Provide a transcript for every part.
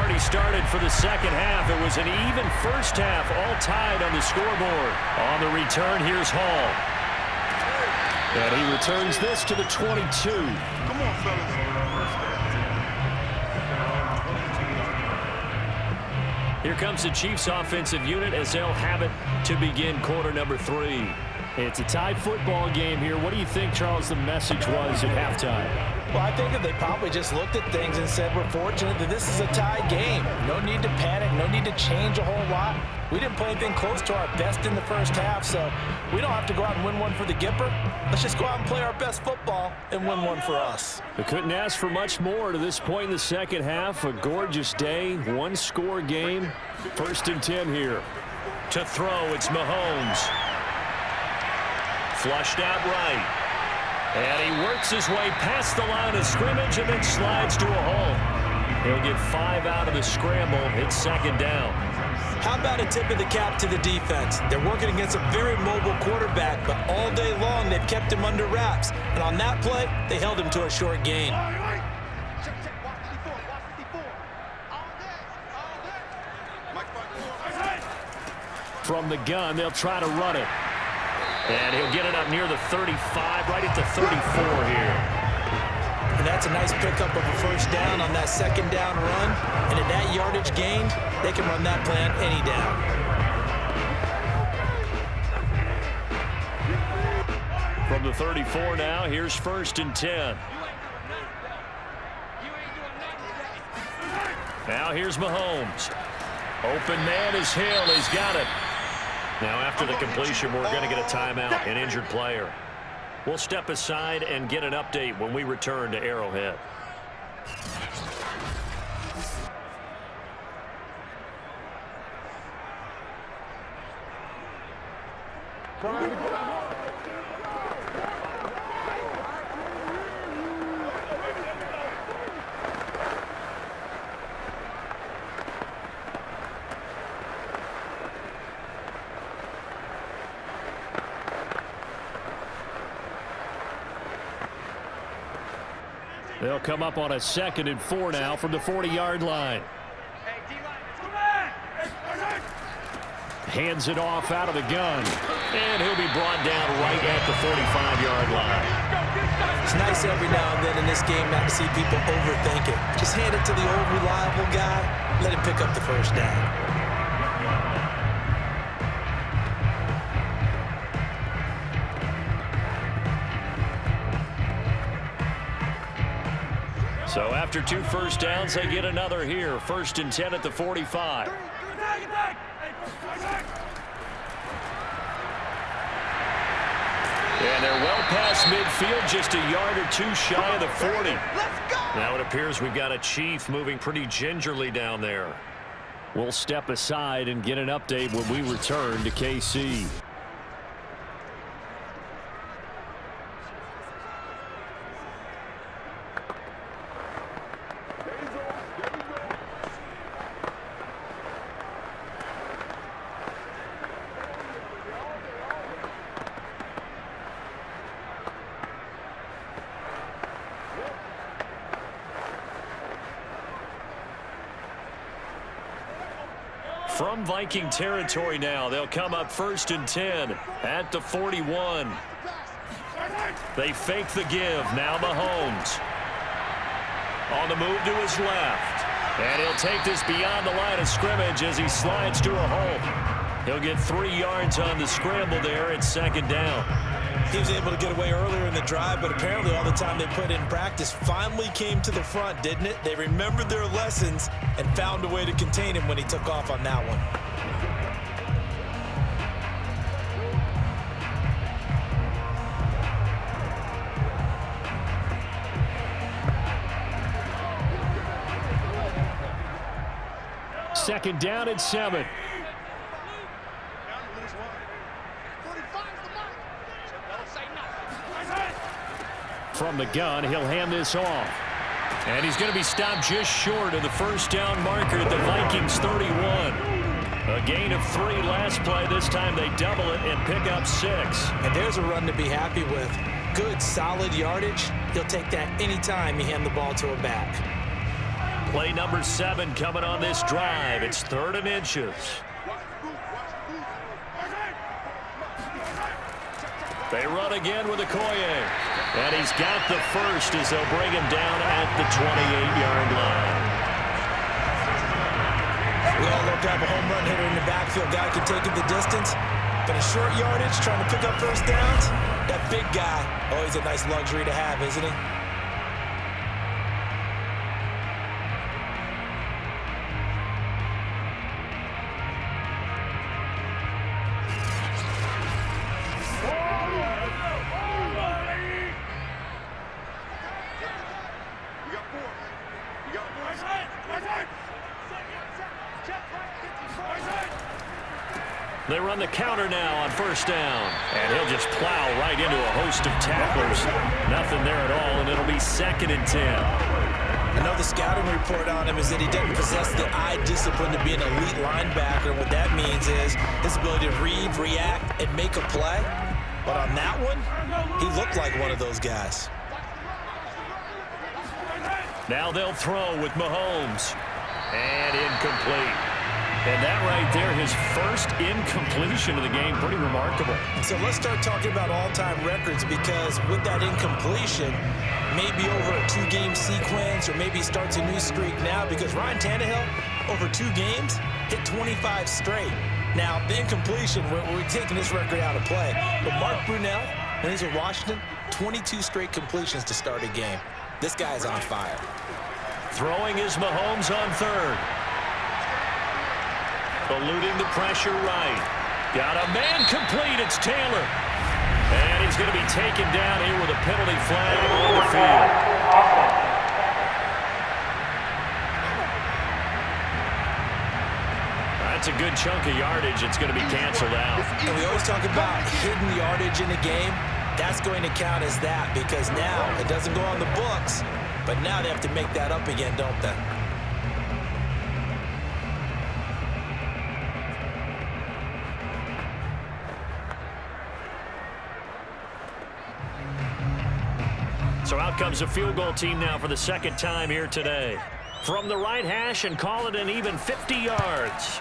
already started for the second half. It was an even first half, all tied on the scoreboard. On the return, here's Hall. And he returns this to the 22. Come on, fellas. Here comes the Chiefs offensive unit as they'll have it to begin quarter number 3. It's a tie football game here. What do you think, Charles, the message was at halftime? Well, I think that they probably just looked at things and said, we're fortunate that this is a tie game. No need to panic, no need to change a whole lot. We didn't play anything close to our best in the first half, so we don't have to go out and win one for the Gipper. Let's just go out and play our best football and win one for us. We couldn't ask for much more to this point in the second half. A gorgeous day, one-score game. 1st and 10 here. To throw, it's Mahomes. Flushed out right. And he works his way past the line of scrimmage and then slides to a hole. He'll get 5 out of the scramble. It's 2nd down. How about a tip of the cap to the defense? They're working against a very mobile quarterback, but all day long they've kept him under wraps. And on that play, they held him to a short gain. From the gun, they'll try to run it. And he'll get it up near the 35, right at the 34 here. And that's a nice pickup of a first down on that 2nd down run. And at that yardage gained, they can run that play on any down. From the 34 now, here's 1st and 10. Now here's Mahomes. Open man is Hill. He's got it. Now after the completion, we're going to get a timeout, an injured player. We'll step aside and get an update when we return to Arrowhead. They'll come up on a 2nd and 4 now from the 40-yard line. Hands it off out of the gun. And he'll be brought down right at the 45-yard line. It's nice every now and then in this game not to see people overthink it. Just hand it to the old reliable guy. Let him pick up the first down. So after 2 first downs, they get another here. 1st and 10 at the 45. And they're well past midfield, just a yard or 2 shy of the 40. Now it appears we've got a Chief moving pretty gingerly down there. We'll step aside and get an update when we return to KC. From Viking territory now, they'll come up 1st and 10 at the 41. They fake the give. Now Mahomes. On the move to his left. And he'll take this beyond the line of scrimmage as he slides to a hole. He'll get 3 yards on the scramble there at 2nd down. He was able to get away earlier in the drive, but apparently all the time they put in practice finally came to the front, didn't it? They remembered their lessons and found a way to contain him when he took off on that one. Second down and 7. From the gun, he'll hand this off. And he's going to be stopped just short of the first down marker at the Vikings 31. A gain of 3 last play. This time they double it and pick up 6. And there's a run to be happy with. Good, solid yardage. He'll take that anytime you hand the ball to a back. Play number 7 coming on this drive. It's 3rd and inches. They run again with Okoye. And he's got the first as they'll bring him down at the 28-yard line. We all love to have a home run hitter in the backfield. Guy can take it the distance. But a short yardage, trying to pick up first downs, that big guy, always a nice luxury to have, isn't he? They run the counter now on first down. And he'll just plow right into a host of tacklers. Nothing there at all, and it'll be 2nd and 10. I know the scouting report on him is that he doesn't possess the eye discipline to be an elite linebacker. What that means is his ability to read, react, and make a play. But on that one, he looked like one of those guys. Now they'll throw with Mahomes. And incomplete. And that right there, his first incompletion of the game, pretty remarkable. So let's start talking about all-time records, because with that incompletion, maybe over a 2-game sequence, or maybe he starts a new streak now, because Ryan Tannehill, over 2 games, hit 25 straight. Now, the incompletion, we're taking this record out of play. But Mark Brunell, when he's with Washington, 22 straight completions to start a game. This guy's on fire. Throwing is Mahomes on 3rd. Eluding the pressure right. Got a man complete. It's Taylor. And he's going to be taken down here with a penalty flag on the field. That's a good chunk of yardage. It's going to be canceled out. And we always talk about hidden yardage in the game. That's going to count as that, because now it doesn't go on the books, but now they have to make that up again, don't they? So out comes a field goal team now for the 2nd time here today. From the right hash, and call it an even 50 yards.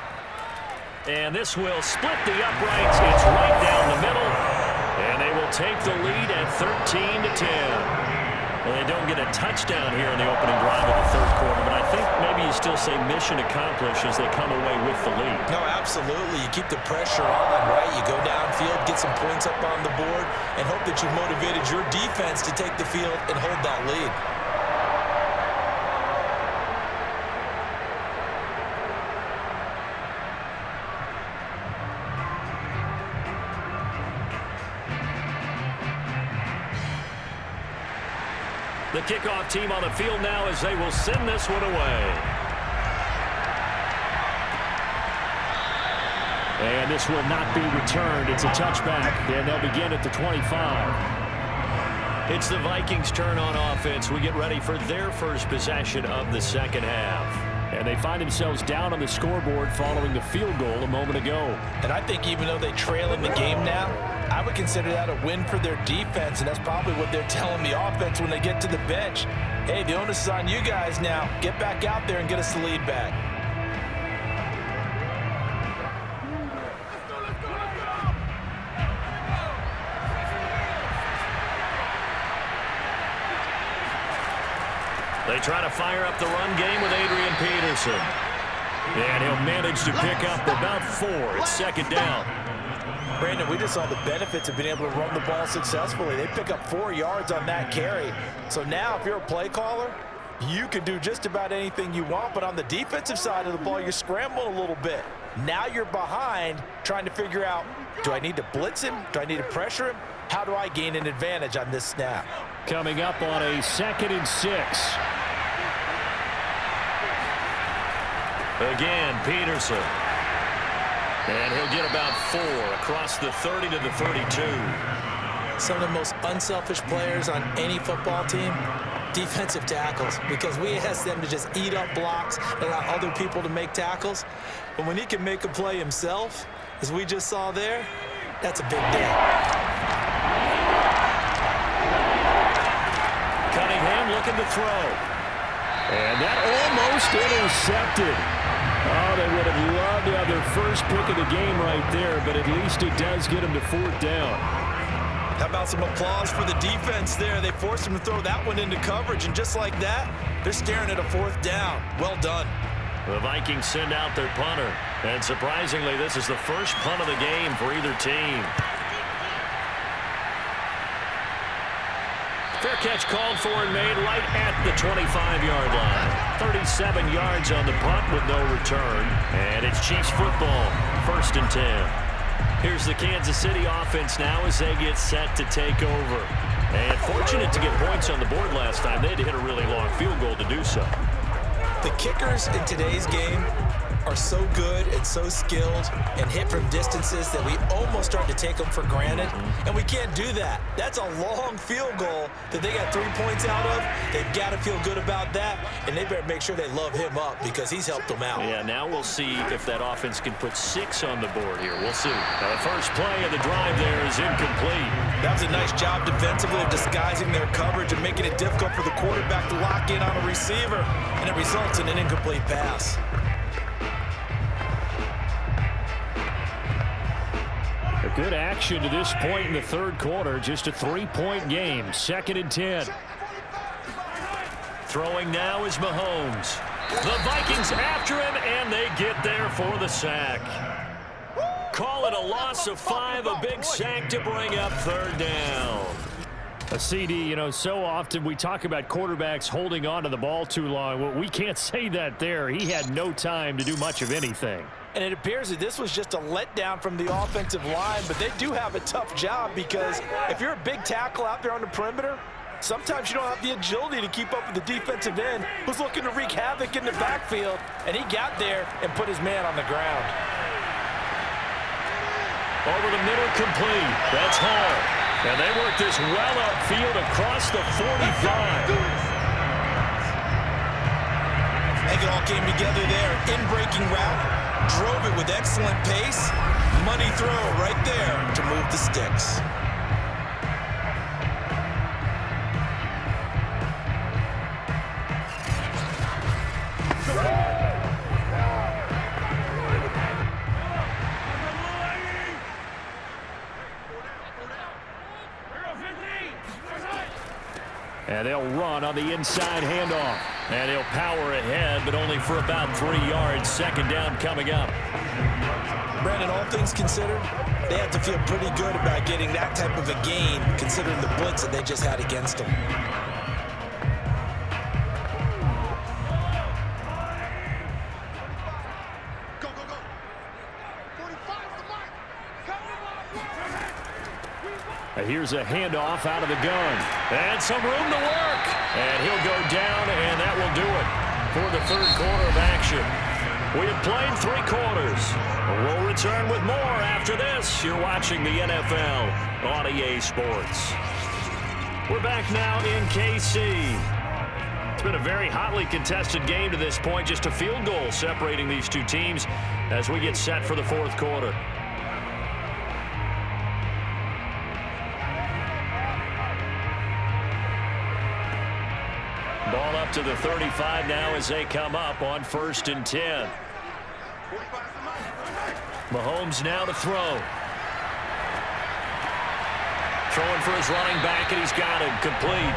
And this will split the uprights. It's right down the middle. And they will take the lead at 13-10. Well, they don't get a touchdown here in the opening drive of the 3rd quarter, but I think maybe you still say mission accomplished as they come away with the lead. No, absolutely. You keep the pressure on, right? You go downfield, get some points up on the board, and hope that you've motivated your defense to take the field and hold that lead. The kickoff team on the field now as they will send this one away. And this will not be returned. It's a touchback, and they'll begin at the 25. It's the Vikings' turn on offense. We get ready for their first possession of the 2nd half. And they find themselves down on the scoreboard following the field goal a moment ago. And I think even though they trail in the game now, I would consider that a win for their defense, and that's probably what they're telling the offense when they get to the bench. Hey, the onus is on you guys now. Get back out there and get us the lead back. They try to fire up the run game with Adrian Peterson. And he'll manage to pick up about 4. It's 2nd down. Brandon, we just saw the benefits of being able to run the ball successfully. They pick up 4 yards on that carry. So now if you're a play caller, you can do just about anything you want. But on the defensive side of the ball, you're scrambling a little bit. Now you're behind trying to figure out, do I need to blitz him? Do I need to pressure him? How do I gain an advantage on this snap? Coming up on a 2nd and 6. Again, Peterson. And he'll get about 4 across the 30 to the 32. Some of the most unselfish players on any football team, defensive tackles, because we ask them to just eat up blocks and allow other people to make tackles. But when he can make a play himself, as we just saw there, that's a big deal. Cunningham looking to throw. And that almost intercepted. Oh, they would have loved to have their first pick of the game right there, but at least it does get them to 4th down. How about some applause for the defense there? They forced him to throw that one into coverage, and just like that, they're staring at a 4th down. Well done. The Vikings send out their punter, and surprisingly, this is the first punt of the game for either team. Fair catch called for and made right at the 25-yard line. 37 yards on the punt with no return. And it's Chiefs football, 1st and 10. Here's the Kansas City offense now as they get set to take over. And fortunate to get points on the board last time. They had to hit a really long field goal to do so. The kickers in today's game are so good and so skilled and hit from distances that we almost start to take them for granted, and we can't do that. That's a long field goal that they got 3 points out of. They've got to feel good about that, and they better make sure they love him up because he's helped them out. Yeah, now we'll see if that offense can put 6 on the board here. We'll see. Now, the first play of the drive there is incomplete. That was a nice job defensively of disguising their coverage and making it difficult for the quarterback to lock in on a receiver, and it results in an incomplete pass. A good action to this point in the 3rd quarter. Just a 3-point game. 2nd and 10. Throwing now is Mahomes. The Vikings after him, and they get there for the sack. Call it a loss of 5, a big sack to bring up 3rd down. A CD, you know, so often we talk about quarterbacks holding on to the ball too long. Well, we can't say that there. He had no time to do much of anything. And it appears that this was just a letdown from the offensive line, but they do have a tough job because if you're a big tackle out there on the perimeter, sometimes you don't have the agility to keep up with the defensive end who's looking to wreak havoc in the backfield, and he got there and put his man on the ground. Over the middle, complete. That's Hall. And they work this well upfield across the 45. I think it all came together there. In-breaking route. Drove it with excellent pace. Money throw right there to move the sticks. And they'll run on the inside handoff. And he'll power ahead, but only for about 3 yards. 2nd down coming up. Brandon, all things considered, they have to feel pretty good about getting that type of a gain, considering the blitz that they just had against them. Here's a handoff out of the gun. And some room to work. And he'll go down, and that will do it for the 3rd quarter of action. We have played 3 quarters. We'll return with more after this. You're watching the NFL on EA Sports. We're back now in KC. It's been a very hotly contested game to this point. Just a field goal separating these two teams as we get set for the 4th quarter. Ball up to the 35 now as they come up on 1st and 10. Mahomes now to throw. Throwing for his running back, and he's got it complete.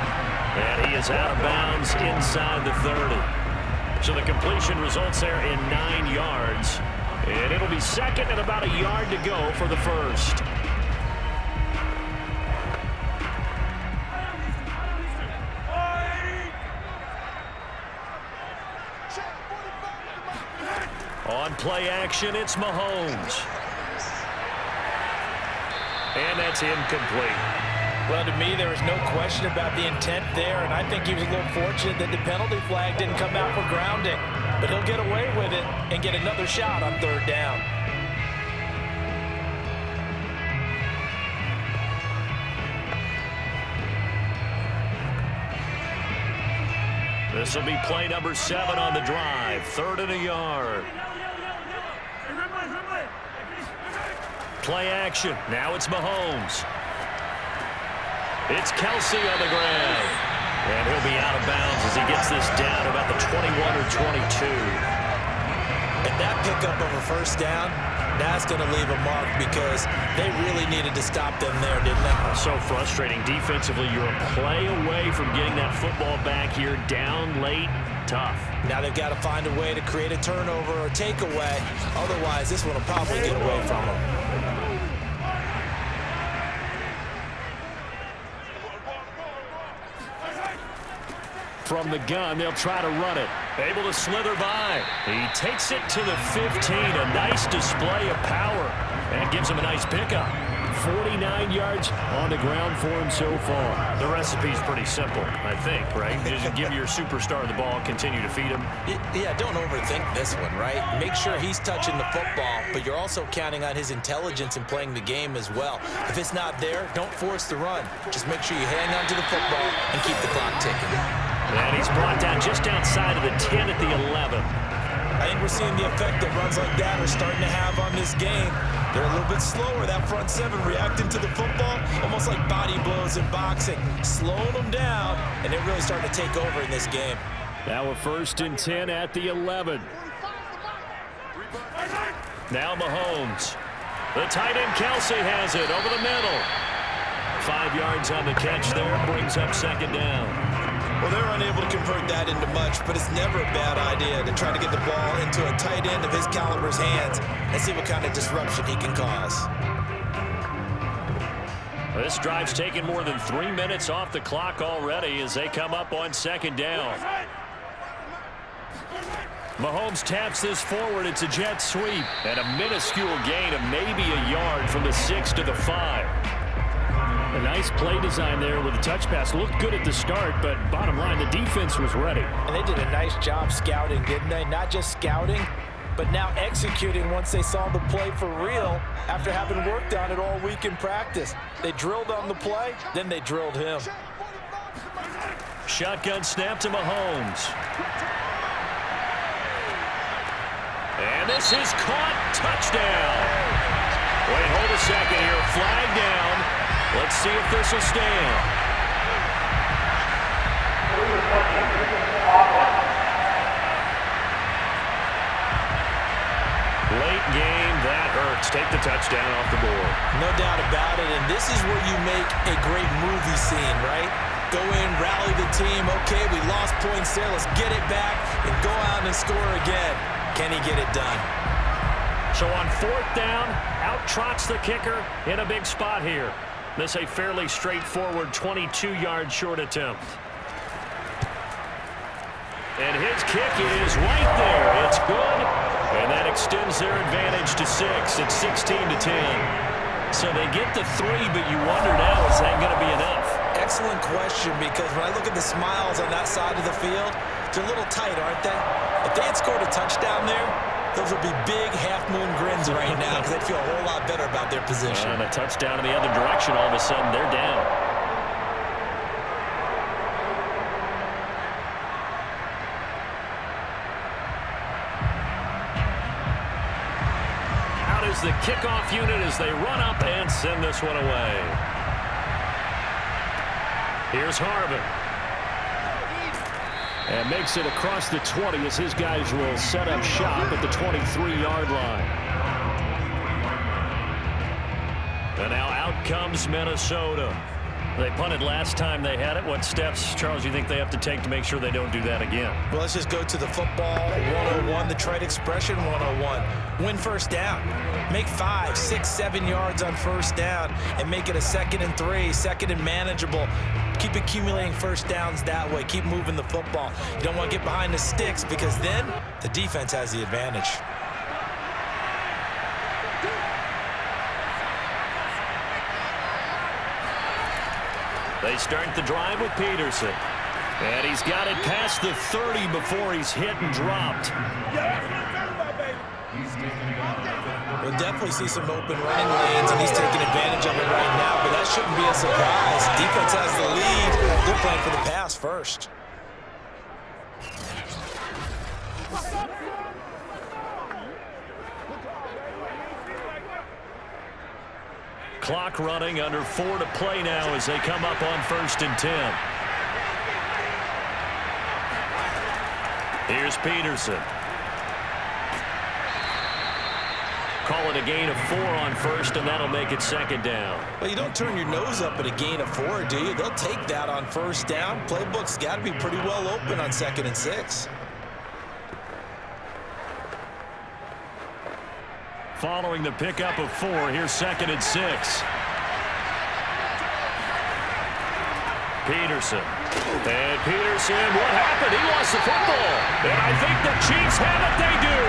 And he is out of bounds inside the 30. So the completion results there in 9 yards. And it'll be 2nd and about a yard to go for the 1st. On play action, it's Mahomes. And that's incomplete. Well, to me, there was no question about the intent there, and I think he was a little fortunate that the penalty flag didn't come out for grounding. But he'll get away with it and get another shot on 3rd down. This will be play number 7 on the drive. 3rd and a yard. Play action. Now it's Mahomes. It's Kelce on the ground. And he'll be out of bounds as he gets this down to about the 21 or 22. And that pickup of a first down, that's going to leave a mark because they really needed to stop them there, didn't they? So frustrating. Defensively, you're a play away from getting that football back here. Down late, tough. Now they've got to find a way to create a turnover or takeaway. Otherwise, this one will probably get away from them. From the gun, they'll try to run it. Able to slither by. He takes it to the 15. A nice display of power. And gives him a nice pickup. 49 yards on the ground for him so far. The recipe's pretty simple, I think, right? Just give your superstar the ball, continue to feed him. Yeah, don't overthink this one, right? Make sure he's touching the football, but you're also counting on his intelligence in playing the game as well. If it's not there, don't force the run. Just make sure you hang on to the football and keep the clock ticking. And he's brought down just outside of the 10 at the 11. I think we're seeing the effect that runs like that are starting to have on this game. They're a little bit slower, that front seven, reacting to the football, almost like body blows in boxing, slowing them down, and they're really starting to take over in this game. Now a 1st and 10 at the 11. Now Mahomes. The tight end Kelce has it over the middle. 5 yards on the catch there, brings up 2nd down. Well, they're unable to convert that into much, but it's never a bad idea to try to get the ball into a tight end of his caliber's hands and see what kind of disruption he can cause. This drive's taken more than 3 minutes off the clock already as they come up on 2nd down. Mahomes taps this forward. It's a jet sweep and a minuscule gain of maybe a yard from the 6 to the 5. A nice play design there with the touch pass. Looked good at the start, but bottom line, the defense was ready. And they did a nice job scouting, didn't they? Not just scouting, but now executing once they saw the play for real after having worked on it all week in practice. They drilled on the play, then they drilled him. Shotgun snap to Mahomes. And this is caught. Touchdown. Wait, hold a second here. Flag down. Let's see if this will stand. Late game, that hurts. Take the touchdown off the board. No doubt about it, and this is where you make a great movie scene, right? Go in, rally the team. Okay, we lost points there. Let's get it back and go out and score again. Can he get it done? So on 4th down, out trots the kicker in a big spot here. This a fairly straightforward 22-yard short attempt. And his kick is right there. It's good. And that extends their advantage to 6. It's 16 to 10. So they get the 3, but you wonder now, is that going to be enough? Excellent question, because when I look at the smiles on that side of the field, they're a little tight, aren't they? If they had scored a touchdown there, those would be big half-moon grins right now because they'd feel a whole lot better about their position. And a touchdown in the other direction, all of a sudden they're down. Out is the kickoff unit as they run up and send this one away. Here's Harvin. And makes it across the 20 as his guys will set up shop at the 23-yard line. And now out comes Minnesota. They punted last time they had it. What steps, Charles, you think they have to take to make sure they don't do that again? Well, let's just go to the football 101, the trade expression 101. Win 1st down. Make 5, 6, 7 yards on 1st down and make it a 2nd and 3, 2nd and manageable. Keep accumulating 1st downs that way. Keep moving the football. You don't want to get behind the sticks because then the defense has the advantage. They start the drive with Peterson. And he's got it past the 30 before he's hit and dropped. We'll definitely see some open running lanes, and he's taking advantage of it right now, but that shouldn't be a surprise. Defense has the lead. They're playing for the pass first. Clock running, under 4 to play now as they come up on 1st and 10. Here's Peterson. Call it a gain of 4 on first, and that'll make it second down. Well, you don't turn your nose up at a gain of 4, do you? They'll take that on first down. Playbook's got to be pretty well open on 2nd and 6. Following the pickup of 4, here's 2nd and 6. Peterson. And Peterson, what happened? He lost the football. And I think the Chiefs have it. They do.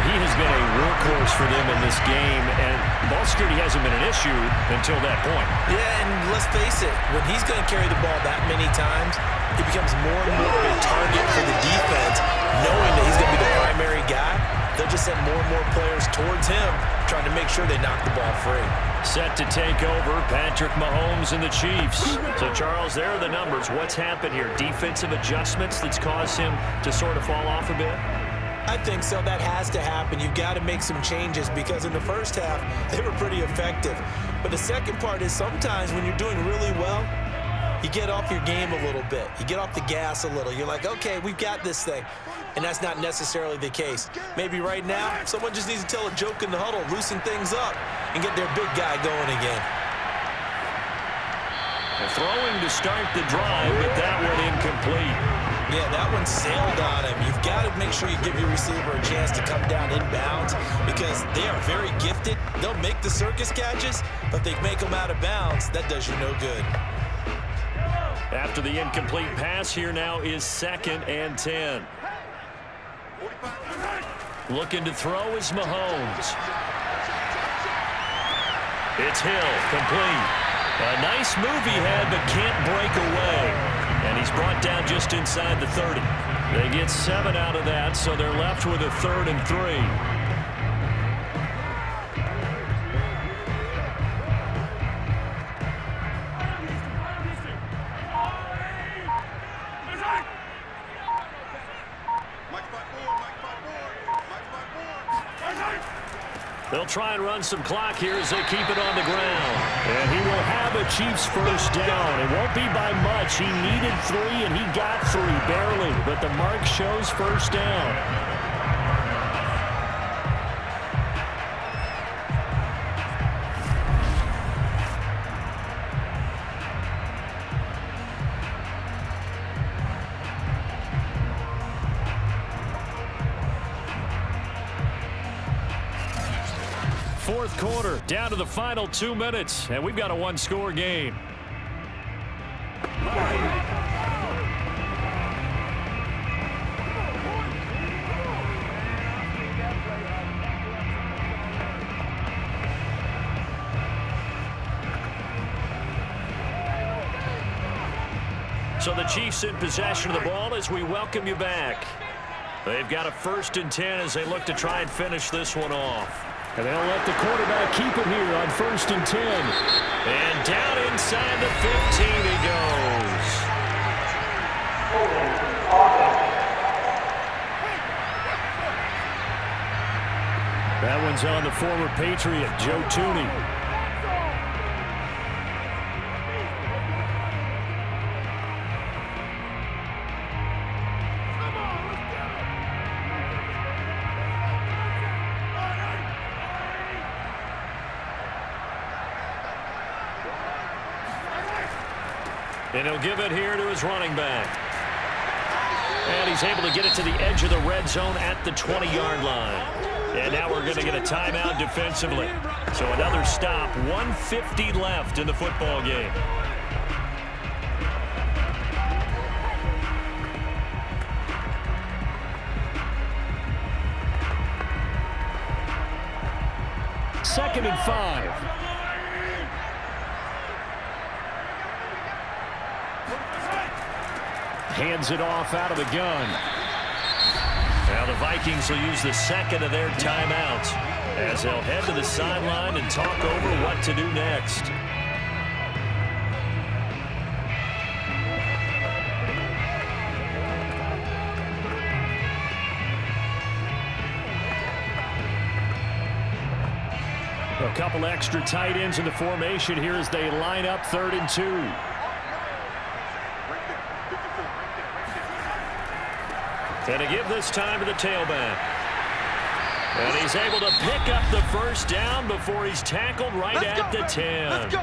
He has been a workhorse for them in this game, and ball security hasn't been an issue until that point. Yeah, and let's face it, when he's going to carry the ball that many times, he becomes more and more a target for the defense, knowing that he's going to be the primary guy. They'll just send more and more players towards him, trying to make sure they knock the ball free. Set to take over, Patrick Mahomes and the Chiefs. So, Charles, there are the numbers. What's happened here? Defensive adjustments that's caused him to sort of fall off a bit? I think so. That has to happen. You've got to make some changes because in the first half, they were pretty effective. But the second part is sometimes when you're doing really well, you get off your game a little bit. You get off the gas a little. You're like, okay, we've got this thing. And that's not necessarily the case. Maybe right now, someone just needs to tell a joke in the huddle, loosen things up, and get their big guy going again. Throwing to start the drive, but that one incomplete. Yeah, that one sailed on him. You've got to make sure you give your receiver a chance to come down inbounds because they are very gifted. They'll make the circus catches, but if they make them out of bounds, that does you no good. After the incomplete pass, here now is 2nd and 10. Looking to throw is Mahomes. It's Hill, complete. A nice move he had, but can't break away. And he's brought down just inside the 30. They get 7 out of that, so they're left with a 3rd and 3. They'll try and run some clock here as they keep it on the ground. And he will have a Chiefs first down. It won't be by much. He needed 3, and he got 3, barely. But the mark shows first down. Fourth quarter, down to the final 2 minutes, and we've got a 1-score game. So the Chiefs in possession of the ball as we welcome you back. They've got a 1st and 10 as they look to try and finish this one off. And they'll let the quarterback keep it here on 1st and 10. And down inside the 15 he goes. That one's on the former Patriot, Joe Tooney. And he'll give it here to his running back. And he's able to get it to the edge of the red zone at the 20-yard line. And now we're going to get a timeout defensively. So another stop, 1:50 left in the football game. Second and 5. Hands it off out of the gun. Now the Vikings will use the 2nd of their timeouts as they'll head to the sideline and talk over what to do next. A couple extra tight ends in the formation here as they line up 3rd and 2. And to give this time to the tailback. And he's able to pick up the first down before he's tackled right at the 10. Let's go.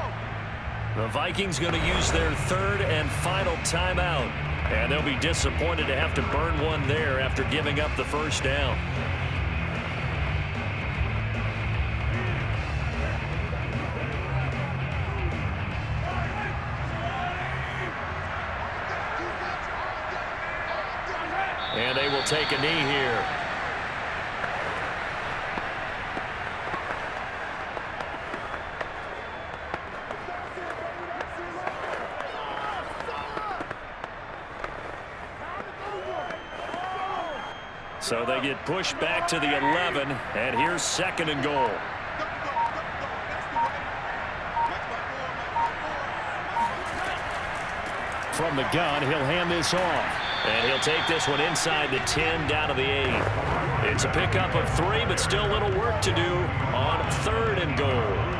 The Vikings going to use their third and final timeout. And they'll be disappointed to have to burn one there after giving up the first down. And they will take a knee here. So they get pushed back to the 11, and here's 2nd and goal. From the gun, he'll hand this off. And he'll take this one inside the 10, down to the 8. It's a pickup of 3, but still a little work to do on 3rd and goal.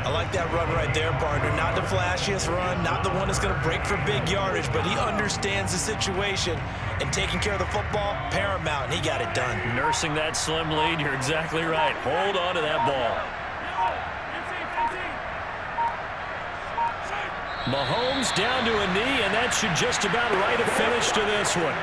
I like that run right there, partner. Not the flashiest run, not the one that's going to break for big yardage, but he understands the situation, and taking care of the football, paramount, and he got it done. Nursing that slim lead, you're exactly right. Hold on to that ball. Mahomes down to a knee, and that should just about write a finish to this one.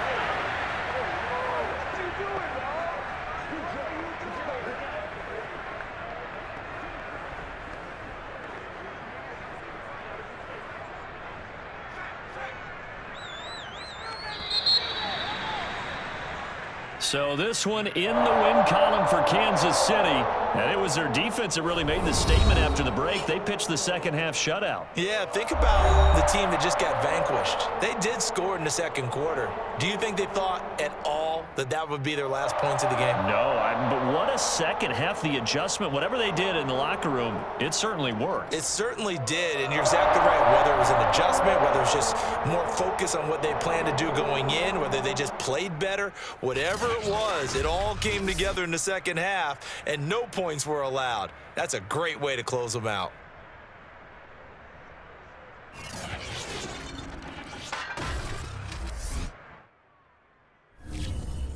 So this one in the win column for Kansas City. And it was their defense that really made the statement after the break. They pitched the second half shutout. Yeah, think about the team that just got vanquished. They did score in the second quarter. Do you think they thought at all that that would be their last points of the game? No, but what a second half. The adjustment, whatever they did in the locker room, it certainly worked. It certainly did, and you're exactly right. Whether it was an adjustment, whether it was just more focus on what they planned to do going in, whether they just played better, whatever it was, it all came together in the second half, and no points were allowed. That's a great way to close them out.